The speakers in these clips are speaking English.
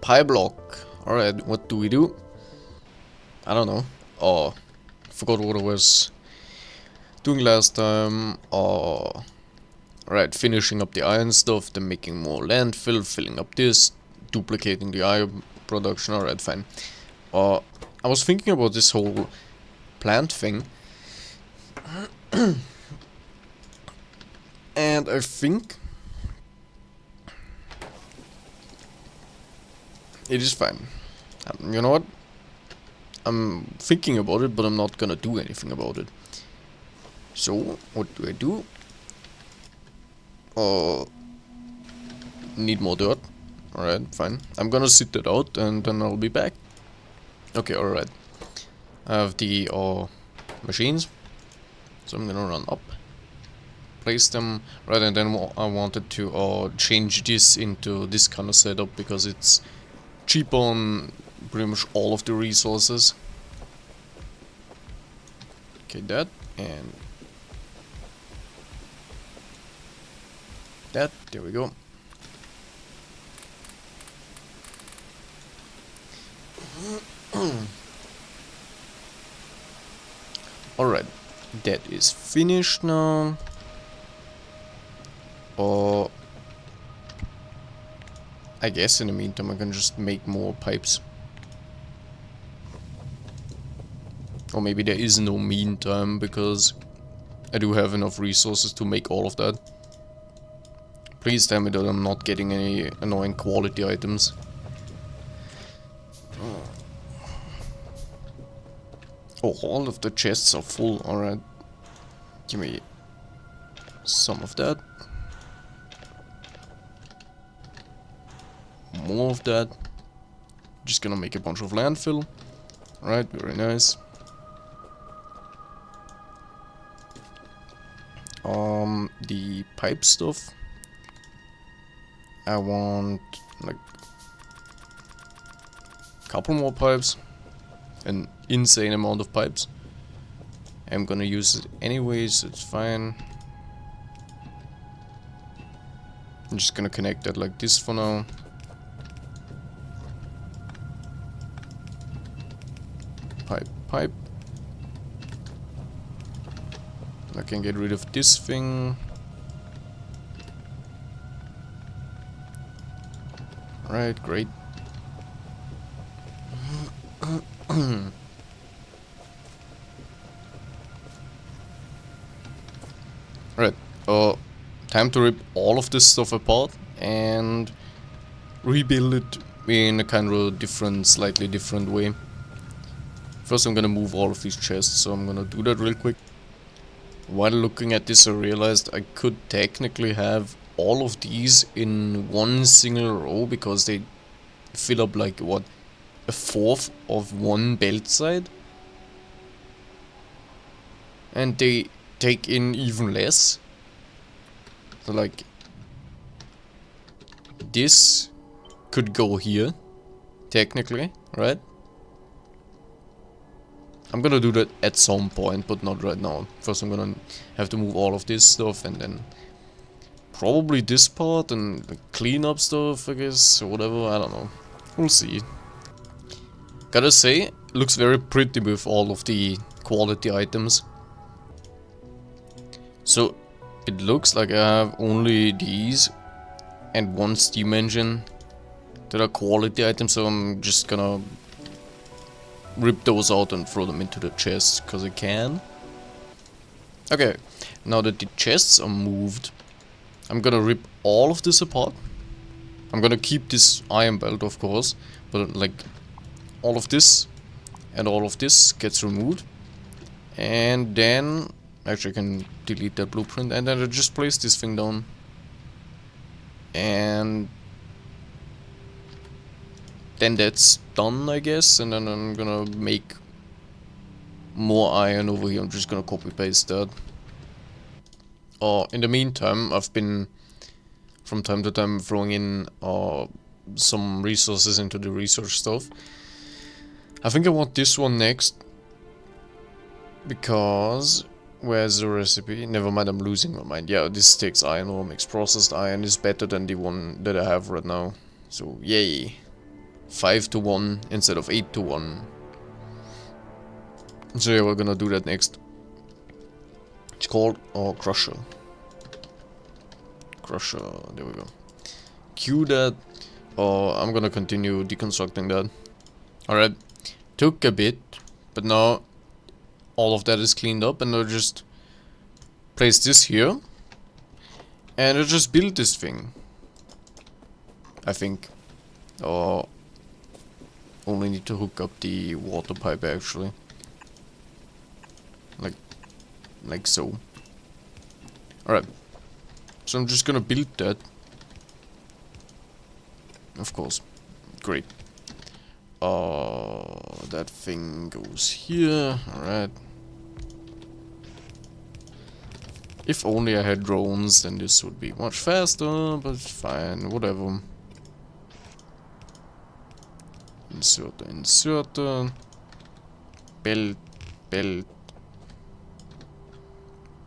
pBlock. Alright, what do we do? I don't know. Oh, forgot what I was doing last time. Oh, right, finishing up the iron stuff, then making more landfill, filling up this, duplicating the iron production. Alright, fine. I was thinking about this whole plant thing. And I think it is fine. You know what? I'm thinking about it, but I'm not gonna do anything about it. So, what do? Need more dirt. Alright, fine. I'm gonna sit that out and then I'll be back. Okay, alright. I have the machines. So I'm gonna run up. Place them. Right, and then I wanted to change this into this kind of setup because it's cheap on pretty much all of the resources. Okay, that and that. There we go. Alright, that is finished now. I guess in the meantime I can just make more pipes. Or maybe there is no meantime because I do have enough resources to make all of that. Please tell me that I'm not getting any annoying quality items. Oh, all of the chests are full. Alright. Give me some of that. More of that. Just gonna make a bunch of landfill. Right, very nice. The pipe stuff. I want like a couple more pipes. An insane amount of pipes. I'm gonna use it anyways, it's fine. I'm just gonna connect that like this for now. Pipe. I can get rid of this thing. Right, great. Right, time to rip all of this stuff apart and rebuild it in a kind of different, slightly different way. First I'm gonna move all of these chests, so I'm gonna do that real quick. While looking at this I realized I could technically have all of these in one single row because they fill up like, what, a fourth of one belt side? And they take in even less. So like, this could go here, technically, right? I'm gonna do that at some point, but not right now. First I'm gonna have to move all of this stuff and then probably this part and clean up stuff, I guess, or whatever, I don't know. We'll see. Gotta say, looks very pretty with all of the quality items. So, it looks like I have only these and one steam engine that are quality items, so I'm just gonna rip those out and throw them into the chest, because I can. Okay, now that the chests are moved, I'm gonna rip all of this apart. I'm gonna keep this iron belt, of course, but like all of this and all of this gets removed. And then, actually I can delete that blueprint, and then I just place this thing down. And then that's done, I guess, and then I'm gonna make more iron over here. I'm just gonna copy paste that. In the meantime, I've been from time to time throwing in some resources into the research stuff. I think I want this one next because where's the recipe? Never mind, I'm losing my mind. Yeah, this takes iron ore, makes processed iron is better than the one that I have right now. So yay. 5 to 1 instead of 8 to 1. So yeah, we're gonna do that next. It's called Crusher. Crusher, there we go. Cue that. I'm gonna continue deconstructing that. Alright, took a bit, but now all of that is cleaned up, and I'll just place this here. And I'll just build this thing. I think. Or only need to hook up the water pipe actually. Like so. Alright. So I'm just gonna build that. Of course. Great. That thing goes here. Alright. If only I had drones, then this would be much faster, but fine, whatever. Inserter, inserter. Belt, belt.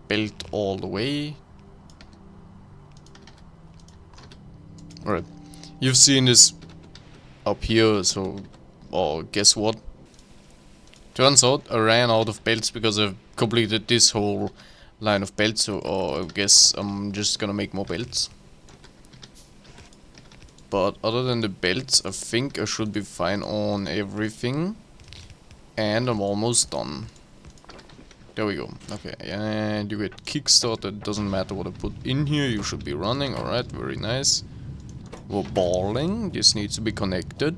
Belt all the way. Alright. You've seen this up here, so... Oh, guess what? Turns out I ran out of belts because I've completed this whole line of belts, so I guess I'm just gonna make more belts. But other than the belts, I think I should be fine on everything. And I'm almost done. There we go. Okay, and you get kickstarted. Doesn't matter what I put in here, you should be running. Alright, very nice. We're balling. This needs to be connected.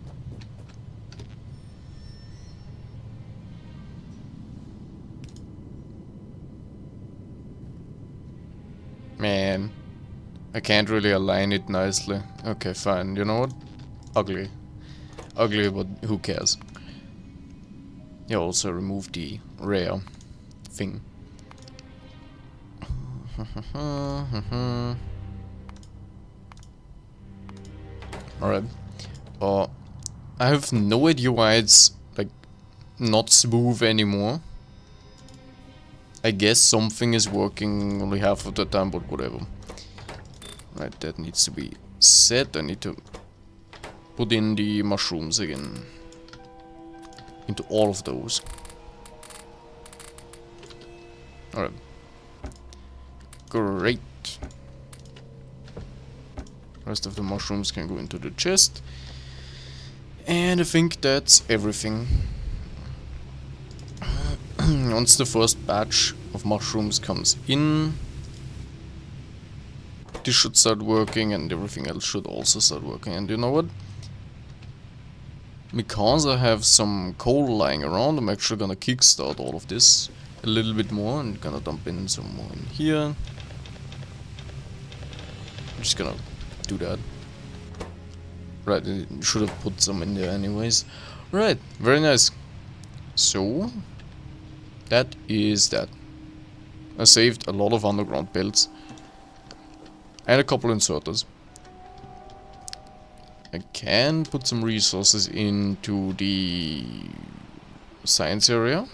Man, I can't really align it nicely. Okay, fine. You know what? Ugly. Ugly, but who cares? Yeah, also remove the rare thing. Alright. I have no idea why it's like not smooth anymore. I guess something is working only half of the time, but whatever. Right, that needs to be set. I need to put in the mushrooms again. Into all of those. Alright. Great. Rest of the mushrooms can go into the chest. And I think that's everything. Once the first batch of mushrooms comes in, this should start working, and everything else should also start working. And you know what? Because I have some coal lying around, I'm actually gonna kickstart all of this a little bit more, and gonna dump in some more in here. I'm just gonna do that. Right, I should have put some in there anyways. Right, very nice. So, that is that. I saved a lot of underground belts. And a couple inserters. I can put some resources into the science area.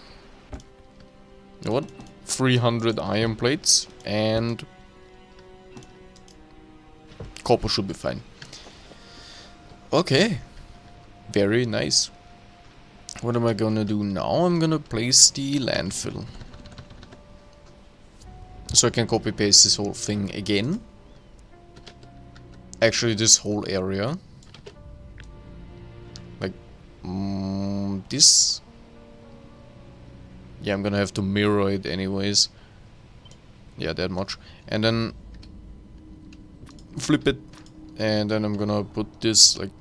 You know what? 300 iron plates and copper should be fine. Okay. Very nice. What am I gonna do now? I'm gonna place the landfill. So I can copy paste this whole thing again. Actually, this whole area. Like, this. Yeah, I'm gonna have to mirror it anyways. Yeah, that much. And then flip it. And then I'm gonna put this, like,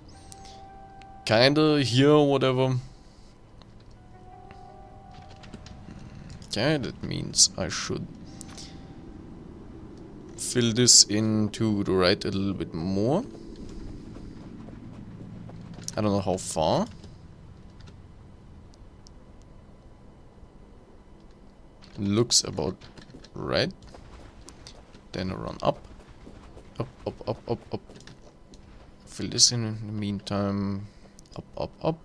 kinda here or whatever. Okay, that means I should fill this in to the right a little bit more. I don't know how far. Looks about right. Then I run up. Up, up, up, up, up. Fill this in the meantime. Up, up, up.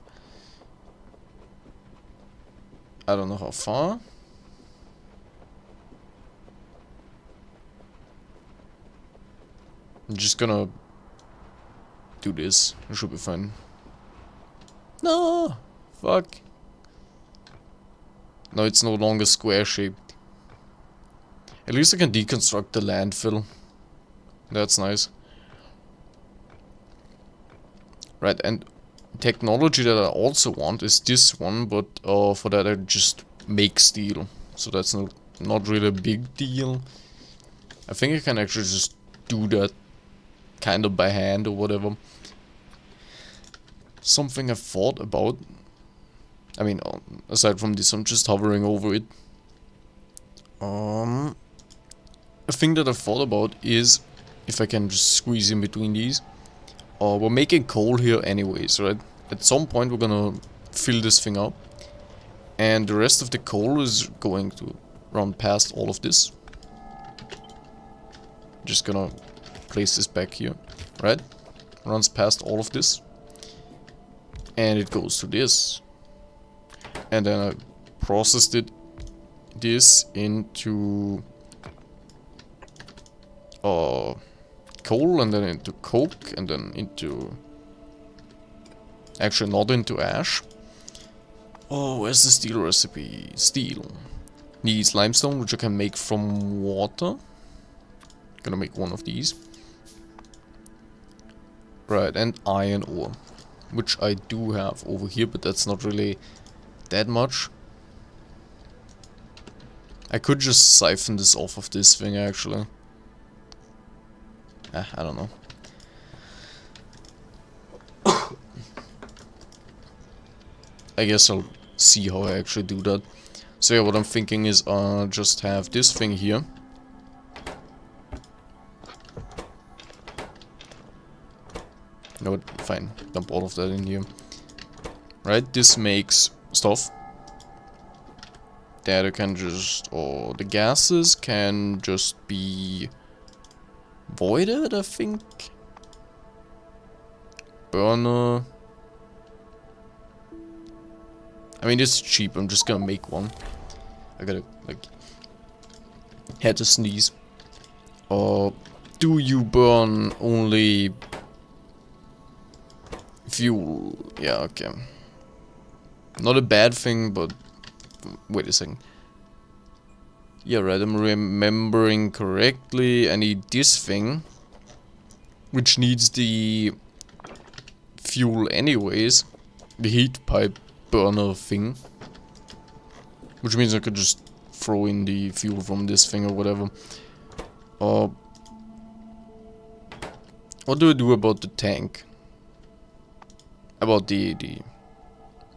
I don't know how far. I'm just gonna do this. It should be fine. No! Fuck. No, it's no longer square shaped. At least I can deconstruct the landfill. That's nice. Right, and technology that I also want is this one, but for that I just make steel. So that's not really a big deal. I think I can actually just do that kind of by hand or whatever. Something I thought about. I mean, aside from this, I'm just hovering over it. A thing that I thought about is if I can just squeeze in between these. We're making coal here anyways, right? At some point we're gonna fill this thing up. And the rest of the coal is going to run past all of this. Just gonna place this back here, right? Runs past all of this. And it goes to this. And then I processed this into coal, and then into coke, and then into... Actually, not into ash. Oh, where's the steel recipe? Steel. Needs limestone, which I can make from water. Gonna make one of these. Right, and iron ore. Which I do have over here, but that's not really that much. I could just siphon this off of this thing, actually. I don't know. I guess I'll see how I actually do that. So yeah, what I'm thinking is just have this thing here. No, fine. Dump all of that in here. Right, this makes stuff. That I can just... or the gases can just be... voided, I think. Burner. I mean, it's cheap. I'm just gonna make one. I gotta, like... had to sneeze. Do you burn only... fuel? Yeah, okay. Not a bad thing, but... wait a second. Yeah, right, I'm remembering correctly. I need this thing. Which needs the... fuel anyways. The heat pipe burner thing. Which means I could just throw in the fuel from this thing or whatever. What do I do about the tank? About the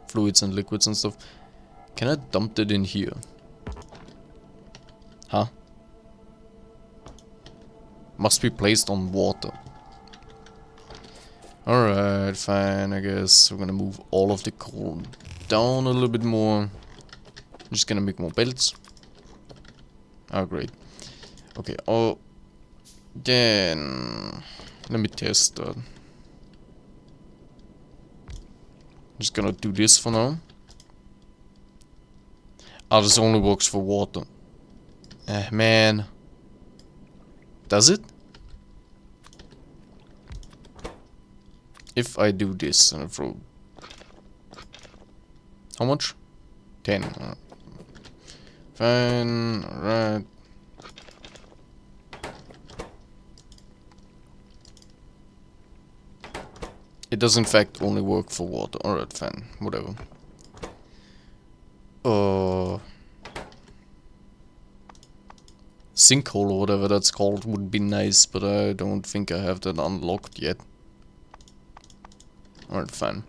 fluids and liquids and stuff. Can I dump that in here? Huh? Must be placed on water. Alright, fine, I guess we're gonna move all of the coal down a little bit more. I'm just gonna make more belts. Oh, great. Okay, then... let me test that. Just gonna do this for now. Oh, this only works for water. Man. Does it? If I do this and I throw... how much? 10. Fine, alright. It does in fact only work for water. Alright, fine, whatever. Sinkhole or whatever that's called would be nice, but I don't think I have that unlocked yet. Alright, fine.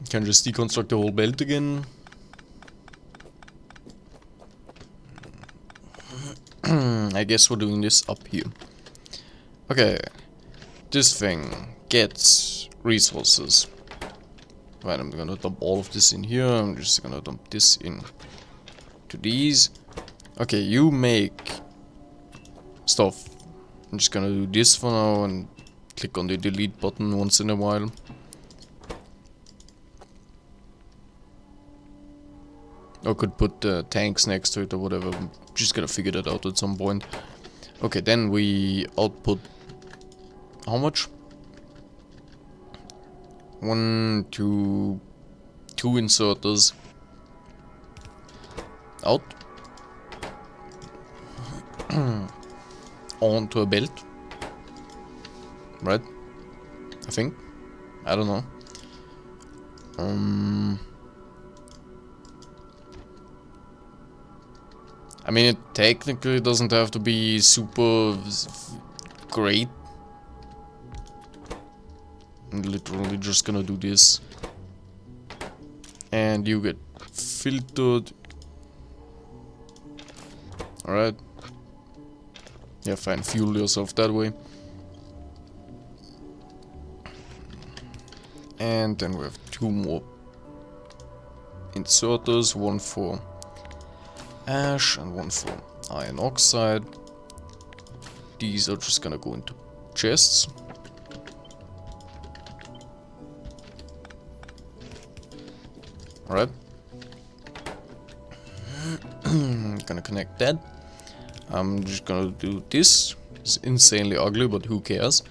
Can just deconstruct the whole belt again. I guess we're doing this up here. Okay. This thing gets resources. Right, I'm gonna dump all of this in here. I'm just gonna dump this in to these. Okay, you make stuff. I'm just gonna do this for now and click on the delete button once in a while. Or could put tanks next to it or whatever. I'm just gonna figure that out at some point. Okay, then we output... how much? One, two inserters out onto a belt, right? I think. I don't know. I mean, it technically doesn't have to be super great. I'm literally just gonna do this. And you get filtered. Alright. Yeah, fine. Fuel yourself that way. And then we have two more inserters. One for ash and one for iron oxide. These are just gonna go into chests. Alright. Gonna connect that. I'm just gonna do this. It's insanely ugly, but who cares?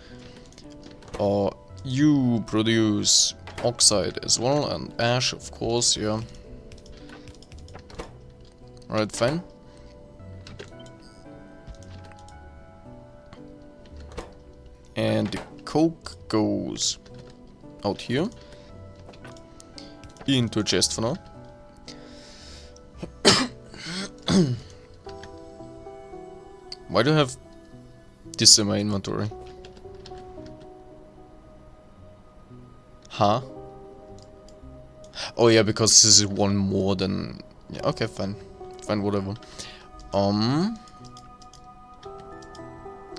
You produce oxide as well, and ash, of course, yeah. Alright, fine. And the coke goes out here. Into a chest for now. Why do I have this in my inventory? Huh? Oh yeah, because this is one more than... Yeah, okay, fine. Fine, whatever.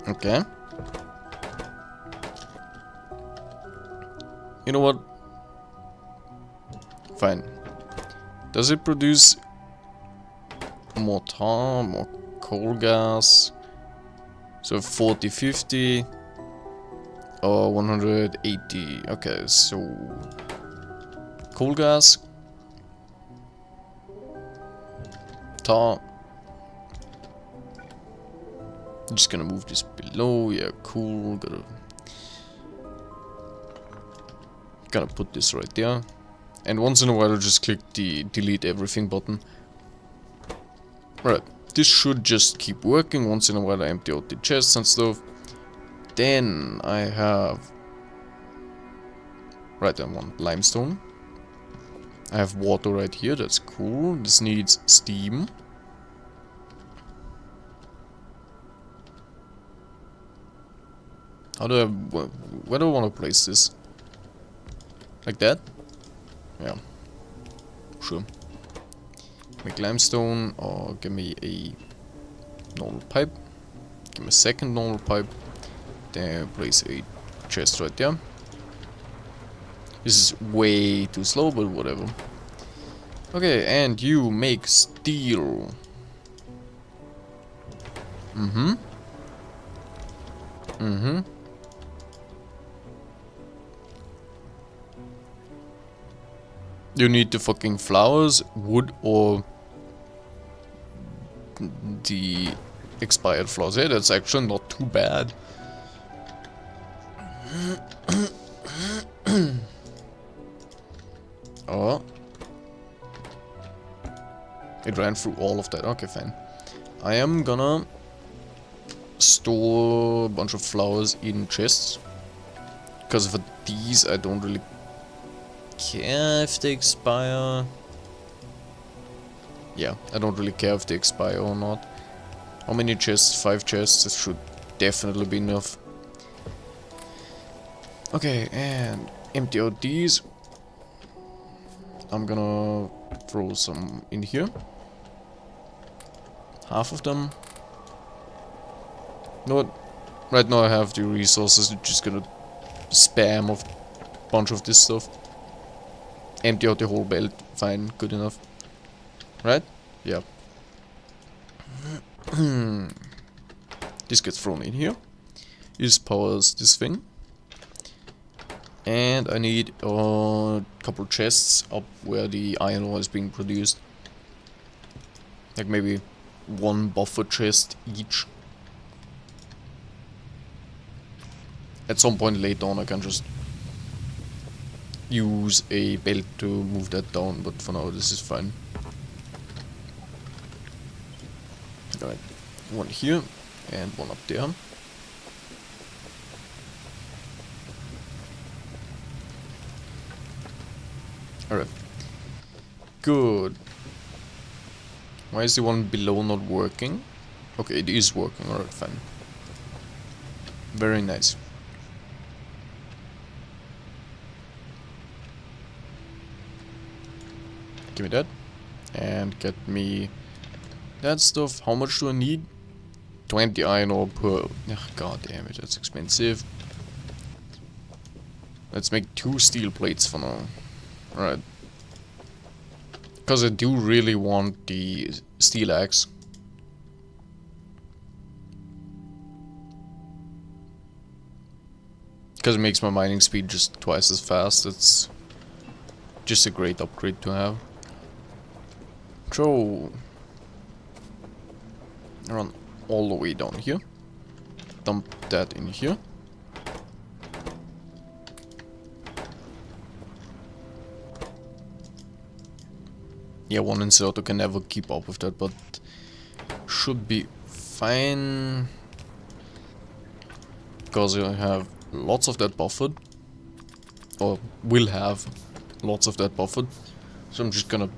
Okay. You know what? Fine. Does it produce more tar, more coal gas? So 40, 50 or 180. Okay, so coal gas, tar. I'm just gonna move this below. Yeah, cool. Gotta put this right there. And once in a while I just click the delete everything button. Right, this should just keep working. Once in a while I empty out the chests and stuff. Then I have... Right, I want limestone. I have water right here, that's cool. This needs steam. How do I... Where do I want to place this? Like that? Yeah. Sure. Make limestone, or give me a normal pipe. Give me a second normal pipe. Then place a chest right there. This is way too slow, but whatever. Okay, and you make steel. You need the fucking flowers, wood, or the expired flowers. Yeah, that's actually not too bad. Oh. It ran through all of that. Okay, fine. I am gonna store a bunch of flowers in chests. Because for these, I don't really care if they expire. Yeah, I don't really care if they expire or not. How many chests? 5 chests. This should definitely be enough. Okay, and empty out these. I'm gonna throw some in here. Half of them. No, right now I have the resources. Just gonna spam a bunch of this stuff. Empty out the whole belt. Fine, good enough. Right? Yeah. This gets thrown in here. This powers this thing. And I need a couple chests up where the iron ore is being produced. Like maybe 1 buffer chest each. At some point later on I can just use a belt to move that down, but for now this is fine. Alright, one here and one up there. Alright, good. Why is the one below not working? Okay, it is working, alright, fine. Very nice. Give me that. And get me that stuff. How much do I need? 20 iron ore per... Ugh, god damn it, that's expensive. Let's make 2 steel plates for now. Alright. Because I do really want the steel axe. Because it makes my mining speed just twice as fast. It's just a great upgrade to have. So, run all the way down here. Dump that in here. Yeah, one inserter can never keep up with that, but should be fine. Because I have lots of that buffered. Or will have lots of that buffered. So I'm just gonna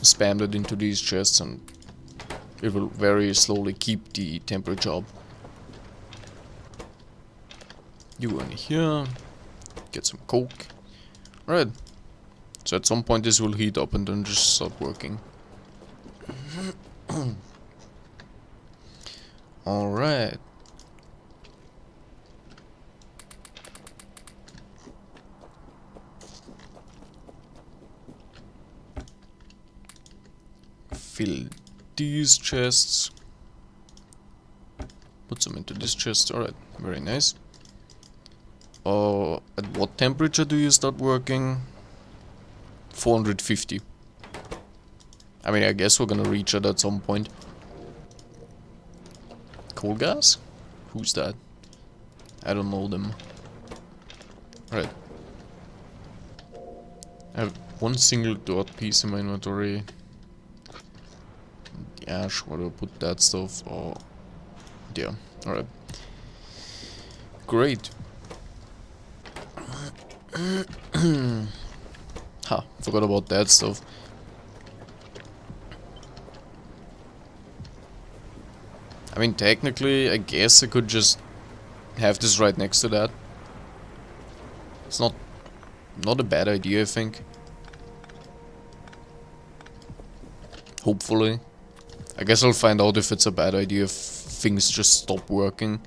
spam that into these chests and it will very slowly keep the temperature up. You in here. Get some coke. Alright. So at some point this will heat up and then just start working. Alright. Fill these chests. Put some into this chest. Alright, very nice. At what temperature do you start working? 450. I mean, I guess we're gonna reach it at some point. Coal gas? Who's that? I don't know them. Alright. I have one single dirt piece in my inventory. The ash, where do I put that stuff? Oh, there. Alright. Great. Ha, forgot about that stuff. I mean, technically, I guess I could just have this right next to that. It's not a bad idea, I think. Hopefully. I guess I'll find out if it's a bad idea if things just stop working.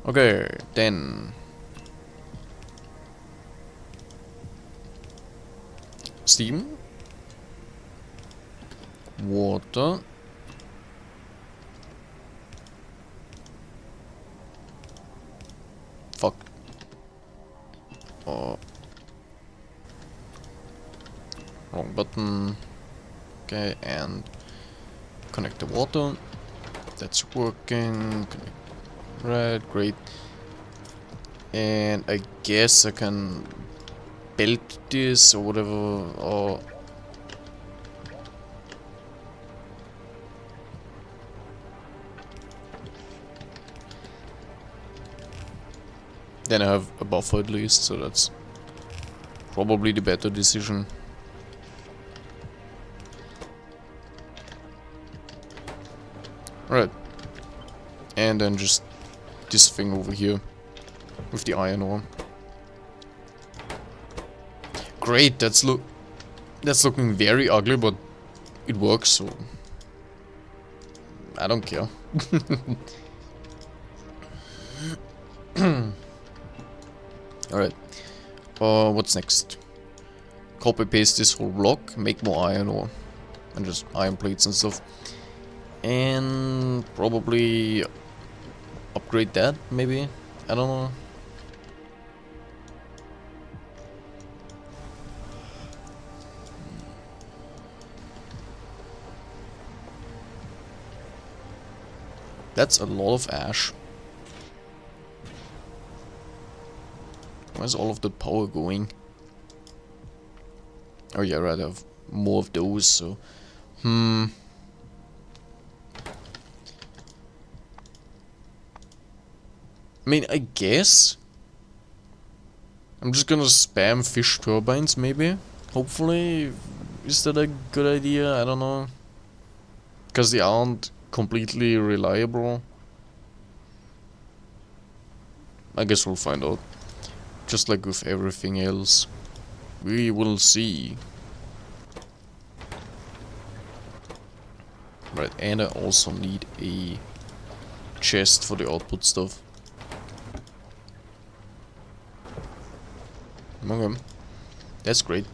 Okay, then. Steam. Water. Fuck. Oh. Wrong button. Okay, and connect the water. That's working. Right, great. And I guess I can belt this or whatever, or then I have a buffer at least, so that's probably the better decision. Right, and then just this thing over here with the iron ore. Great, that's looking very ugly, but it works, so I don't care. Alright. What's next? Copy paste this whole block, make more iron ore. And just iron plates and stuff. And probably upgrade that, maybe? I don't know. That's a lot of ash. Where's all of the power going? Oh yeah, right, I have more of those, so... I mean, I guess... I'm just gonna spam fish turbines, maybe? Hopefully... Is that a good idea? I don't know. Because they aren't completely reliable. I guess we'll find out. Just like with everything else. We will see. Right, and I also need a chest for the output stuff. Okay. That's great.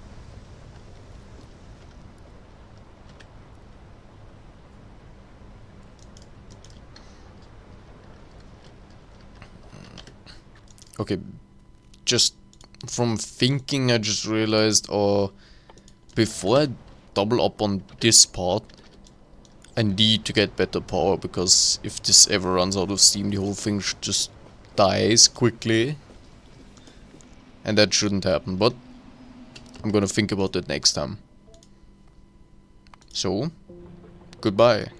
Okay, just from thinking I just realized, or before I double up on this part, I need to get better power, because if this ever runs out of steam, the whole thing just dies quickly. And that shouldn't happen, but I'm gonna think about that next time. So, goodbye.